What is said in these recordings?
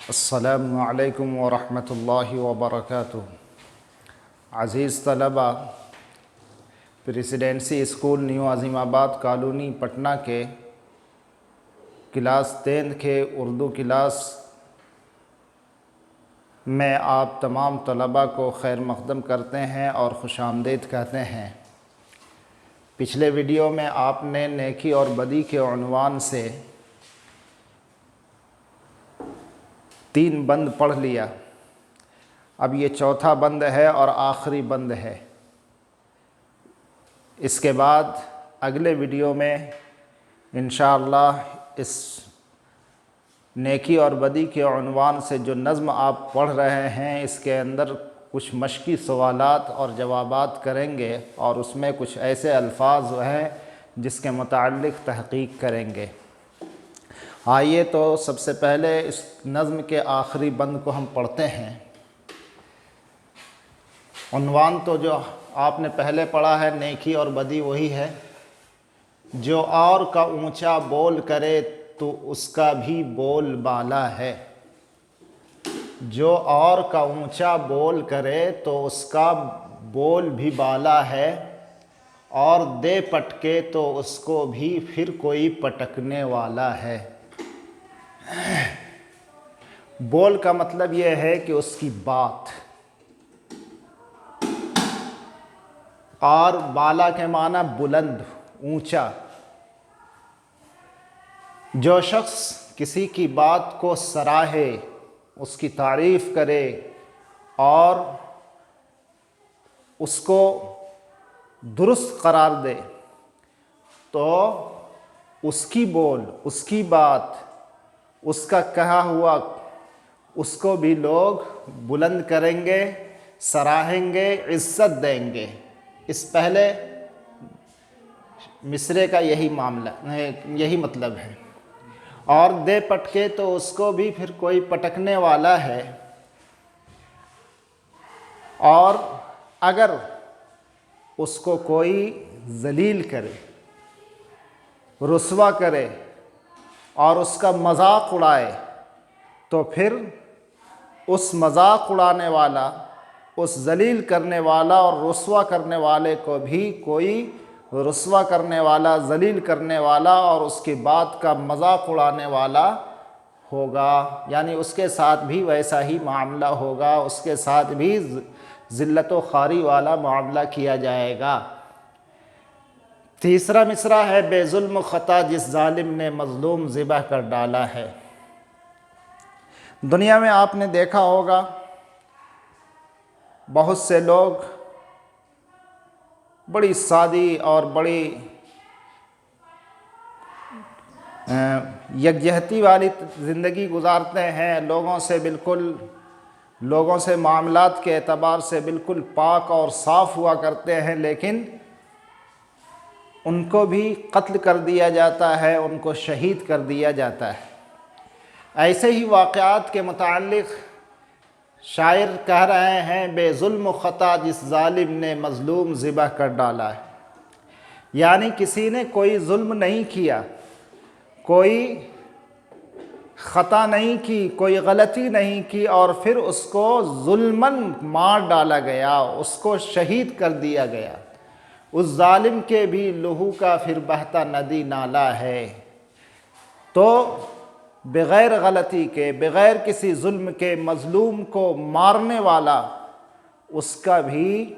السلام علیکم ورحمۃ اللہ وبرکاتہ۔ عزیز طلبہ، پریسیڈنسی اسکول نیو عظیم آباد کالونی پٹنہ کے کلاس 10 کے اردو کلاس میں آپ تمام طلبہ کو خیر مقدم کرتے ہیں اور خوش آمدید کہتے ہیں۔ پچھلے ویڈیو میں آپ نے نیکی اور بدی کے عنوان سے 3 بند پڑھ لیا۔ اب یہ چوتھا بند ہے اور آخری بند ہے۔ اس کے بعد اگلے ویڈیو میں انشاءاللہ اس نیکی اور بدی کے عنوان سے جو نظم آپ پڑھ رہے ہیں، اس کے اندر کچھ مشقی سوالات اور جوابات کریں گے اور اس میں کچھ ایسے الفاظ ہیں جس کے متعلق تحقیق کریں گے۔ آئیے تو سب سے پہلے اس نظم کے آخری بند کو ہم پڑھتے ہیں۔ عنوان تو جو آپ نے پہلے پڑھا ہے، نیکی اور بدی، وہی ہے۔ جو اور کا اونچا بول کرے تو اس کا بھی بول بالا ہے۔ جو اور کا اونچا بول کرے تو اس کا بول بھی بالا ہے، اور دے پٹکے تو اس کو بھی پھر کوئی پٹکنے والا ہے۔ بول کا مطلب یہ ہے کہ اس کی بات، اور بالا کے معنی بلند، اونچا۔ جو شخص کسی کی بات کو سراہے، اس کی تعریف کرے اور اس کو درست قرار دے، تو اس کی بول، اس کی بات، اس کا کہا ہوا، اس کو بھی لوگ بلند کریں گے، سراہیں گے، عزت دیں گے۔ اس پہلے مصرعے کا یہی معاملہ، یہی مطلب ہے۔ اور دے پٹکے تو اس کو بھی پھر کوئی پٹکنے والا ہے، اور اگر اس کو کوئی ذلیل کرے، رسوا کرے اور اس کا مذاق اڑائے، تو پھر اس مذاق اڑانے والا، اس ذلیل کرنے والا اور رسوا کرنے والے کو بھی کوئی رسوا کرنے والا، ذلیل کرنے والا اور اس کی بات کا مذاق اڑانے والا ہوگا۔ یعنی اس کے ساتھ بھی ویسا ہی معاملہ ہوگا، اس کے ساتھ بھی ذلت و خواری والا معاملہ کیا جائے گا۔ تیسرا مصرع ہے، بے ظلم و خطا جس ظالم نے مظلوم ذبح کر ڈالا ہے۔ دنیا میں آپ نے دیکھا ہوگا بہت سے لوگ بڑی سادی اور بڑی یکجہتی والی زندگی گزارتے ہیں، لوگوں سے معاملات کے اعتبار سے بالکل پاک اور صاف ہوا کرتے ہیں، لیکن ان کو بھی قتل کر دیا جاتا ہے، ان کو شہید کر دیا جاتا ہے۔ ایسے ہی واقعات کے متعلق شاعر کہہ رہے ہیں، بے ظلم و خطا جس ظالم نے مظلوم ذبح کر ڈالا ہے۔ یعنی کسی نے کوئی ظلم نہیں کیا، کوئی خطا نہیں کی، کوئی غلطی نہیں کی، اور پھر اس کو ظلماً مار ڈالا گیا، اس کو شہید کر دیا گیا۔ اس ظالم کے بھی لہو کا پھر بہتا ندی نالا ہے۔ تو بغیر غلطی کے، بغیر کسی ظلم کے مظلوم کو مارنے والا، اس کا بھی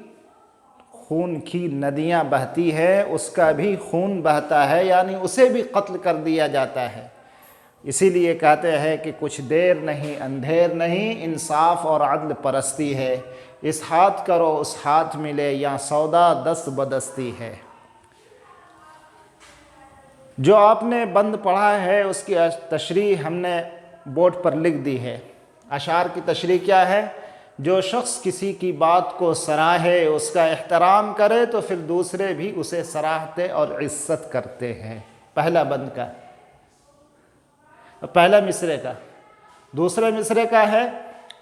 خون کی ندیاں بہتی ہے، اس کا بھی خون بہتا ہے، یعنی اسے بھی قتل کر دیا جاتا ہے۔ اسی لیے کہتے ہیں کہ کچھ دیر نہیں اندھیر نہیں، انصاف اور عدل پرستی ہے۔ اس ہاتھ کرو اس ہاتھ ملے، یا سودا دست بدستی ہے۔ جو آپ نے بند پڑھا ہے اس کی تشریح ہم نے بورڈ پر لکھ دی ہے۔ اشعار کی تشریح کیا ہے؟ جو شخص کسی کی بات کو سراہے، اس کا احترام کرے، تو پھر دوسرے بھی اسے سراہتے اور عزت کرتے ہیں۔ پہلا بند کا، پہلا مصرعے کا۔ دوسرے مصرعے کا ہے،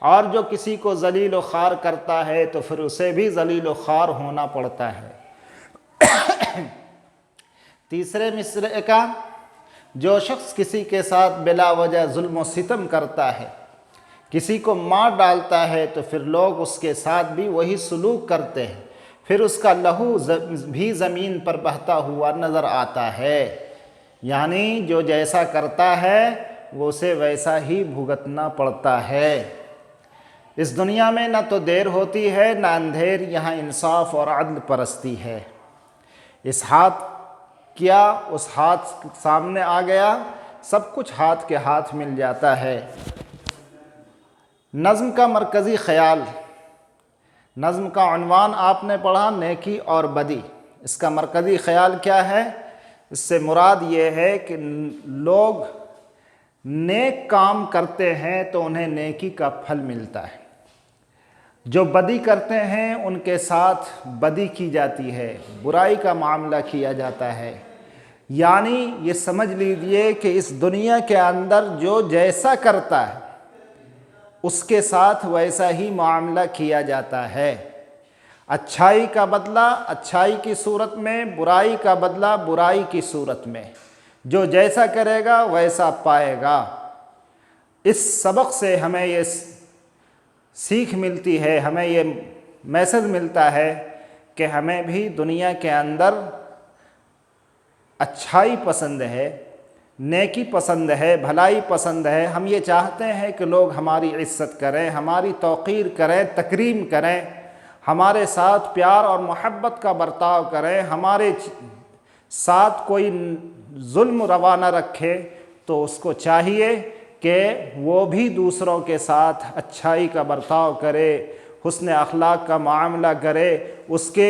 اور جو کسی کو ذلیل و خوار کرتا ہے تو پھر اسے بھی ذلیل و خوار ہونا پڑتا ہے۔ تیسرے مصرعے کا، جو شخص کسی کے ساتھ بلا وجہ ظلم و ستم کرتا ہے کسی کو مار ڈالتا ہے تو پھر لوگ اس کے ساتھ بھی وہی سلوک کرتے ہیں، پھر اس کا لہو بھی زمین پر بہتا ہوا نظر آتا ہے۔ یعنی جو جیسا کرتا ہے وہ اسے ویسا ہی بھگتنا پڑتا ہے۔ اس دنیا میں نہ تو دیر ہوتی ہے نہ اندھیر، یہاں انصاف اور عدل پرستی ہے۔ اس ہاتھ کیا اس ہاتھ سامنے آ گیا، سب کچھ ہاتھ کے ہاتھ مل جاتا ہے۔ نظم کا مرکزی خیال، نظم کا عنوان آپ نے پڑھا نیکی اور بدی۔ اس کا مرکزی خیال کیا ہے؟ اس سے مراد یہ ہے کہ لوگ نیک کام کرتے ہیں تو انہیں نیکی کا پھل ملتا ہے، جو بدی کرتے ہیں ان کے ساتھ بدی کی جاتی ہے، برائی کا معاملہ کیا جاتا ہے۔ یعنی یہ سمجھ لیجئے کہ اس دنیا کے اندر جو جیسا کرتا ہے اس کے ساتھ ویسا ہی معاملہ کیا جاتا ہے۔ اچھائی کا بدلہ اچھائی کی صورت میں، برائی کا بدلہ برائی کی صورت میں، جو جیسا کرے گا ویسا پائے گا۔ اس سبق سے ہمیں یہ سیکھ ملتی ہے، ہمیں یہ میسج ملتا ہے کہ ہمیں بھی دنیا کے اندر اچھائی پسند ہے، نیکی پسند ہے، بھلائی پسند ہے۔ ہم یہ چاہتے ہیں کہ لوگ ہماری عزت کریں، ہماری توقیر کریں، تکریم کریں، ہمارے ساتھ پیار اور محبت کا برتاؤ کریں، ہمارے ساتھ کوئی ظلم روا نہ رکھے تو اس کو چاہیے کہ وہ بھی دوسروں کے ساتھ اچھائی کا برتاؤ کرے، حسن اخلاق کا معاملہ کرے، اس کے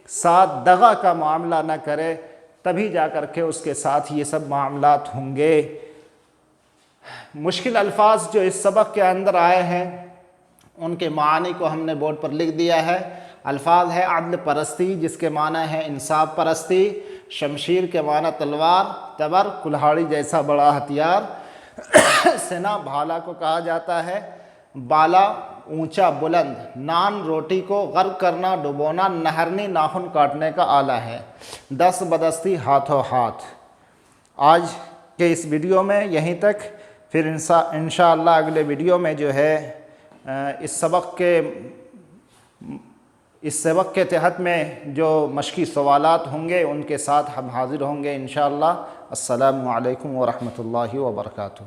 ساتھ دغا کا معاملہ نہ کرے، تبھی جا کر کے اس کے ساتھ یہ سب معاملات ہوں گے۔ مشکل الفاظ جو اس سبق کے اندر آئے ہیں ان کے معانی کو ہم نے بورڈ پر لکھ دیا ہے۔ الفاظ ہے عدل پرستی، جس کے معنی ہے انصاف پرستی، شمشیر کے معنی تلوار، تبر کلہاڑی جیسا بڑا ہتھیار، سنا بھالا کو کہا جاتا ہے، بالا اونچا بلند، نان روٹی کو غرق کرنا ڈبونا، نہرنی ناخن کاٹنے کا آلہ ہے، دست بدستی ہاتھوں ہاتھ۔ آج کے اس ویڈیو میں یہیں تک، پھر انشاءاللہ اگلے ویڈیو میں جو ہے اس سبق کے تحت میں جو مشقی سوالات ہوں گے ان کے ساتھ ہم حاضر ہوں گے انشاءاللہ۔ السلام علیکم ورحمۃ اللہ وبرکاتہ۔